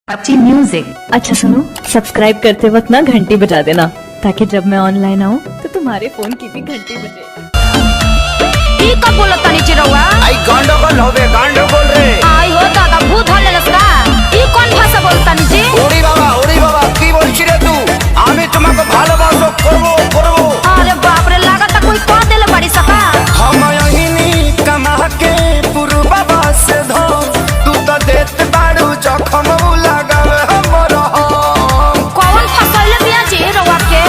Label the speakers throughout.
Speaker 1: PUBG music.
Speaker 2: अच्छा सुनो, subscribe करते वक्त ना घंटी बजा देना ताकि जब मैं ऑनलाइन आऊँ तो तुम्हारे फोन की भी घंटी बजे।
Speaker 3: ई का बोलत तनी चिरौआ?
Speaker 4: आई गंडगोल होबे, गंडगोल रे।
Speaker 3: आई हो दादा भूत हलेलस का। ई कोन भाषा बोलतानी जी?
Speaker 4: ओरी बाबा की बोलছি রে तू? আমি তোমাকে ভালোবাসো করব।
Speaker 3: अरे बाप रे, लागत कोई कह देले बड़ी सका।
Speaker 4: हम यहीनी कमा के पुरबा से धो तू तो देत बाड़ू जखम लगावे हमर
Speaker 3: कौन फसल बिया जी रौआ के?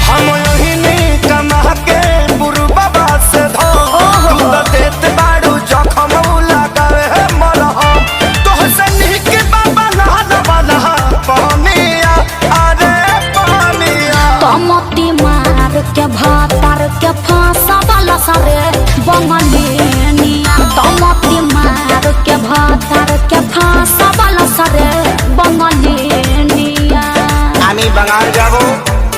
Speaker 4: हम यहीनी कमा के पुरबा से धो तू तो देत बाड़ू जखम लगावे हमर तो हसन के बाबा नहा पानिया अरे पानिया
Speaker 3: तमती मार के भातार के फांसा वाला सारे बंगलिनिया। तमती मार के भातार के फांसा वाला सारे बंगलिनिया।
Speaker 4: আমি বাঙাল যাব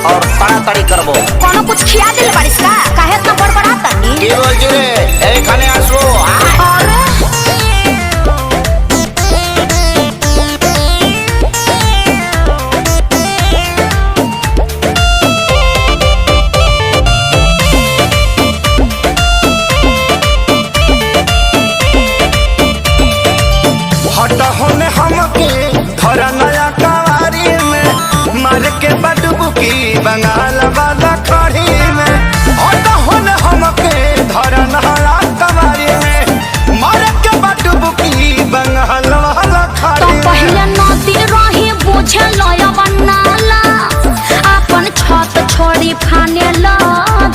Speaker 4: और তাড়াতাড়ি করব।
Speaker 3: कोनो कुछ खिया दिल बारिश का? काहे इतना बड़बड़ाता नी?
Speaker 4: কি বলছিস রে? এইখানে আসো।
Speaker 3: अरे
Speaker 4: हट होने हमके धरा नया कवारी में मार के बडबुकी बंगाल वाला खड़ी में। हट होने हमके धरा नया कवारी में मार के बडबुकी बंगाल वाला
Speaker 3: तो
Speaker 4: खड़ी में।
Speaker 3: पहले नदी रही बुझे लया बनाला अपन छत छोड़ी फाने ला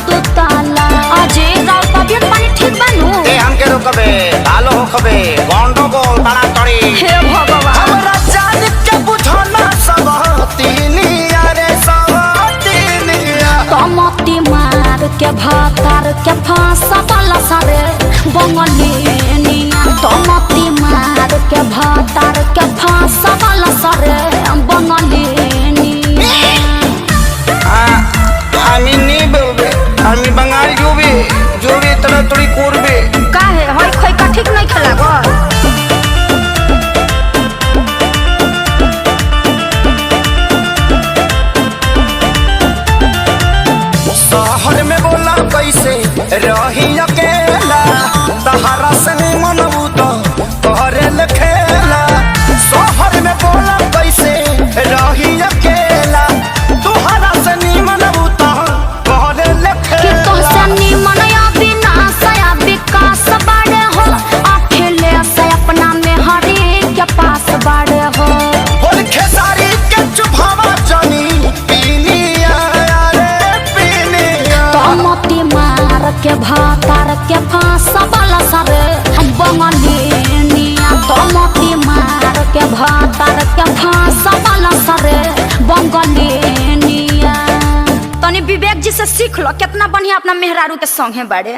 Speaker 3: दू ताला। अजय राव तबियत पानी ठीक बनू?
Speaker 4: ए हमके रोकबे भालो होकबे गंडगोल ताड़ाताड़ी।
Speaker 3: हे भगवान,
Speaker 4: हमरा जान के बुझना सब तीनिया रे सब तीनिया।
Speaker 3: तमती मार के भातार के फांसा वाला सारे बंगलिनिया। तमती मार के भातार के फांसा वाला सारे बंगलिनिया।
Speaker 4: আমি নি বলবে আমি বাঙালি জুবি তাড়াতাড়ি করবে।
Speaker 3: काहे होय खोय का ठीक नहीं खेला गो?
Speaker 4: शहर में बोला कैसे रही अकेला तहरा से मनबू तो करे खेला। शहर में बोला कैसे रही अकेला तुहरा से मनबू तो करे
Speaker 3: कि
Speaker 4: खेला।
Speaker 3: तोहसे निमन या विनाश या विकास बाड़े हो। अकेले से अपना में हरी के पास बाड़े हो।
Speaker 4: बोल खेसारी के चुभावा जानी पीनिया रे पीनिया।
Speaker 3: तमती मार के भातार के फांसा वाला सारे बंगलिनिया। तमती मार के भातार के फांसा वाला सारे बंगलिनिया। तनी विवेक जी से सीख लो, कितना बढ़िया अपना मेहरारू के संग है बाड़े।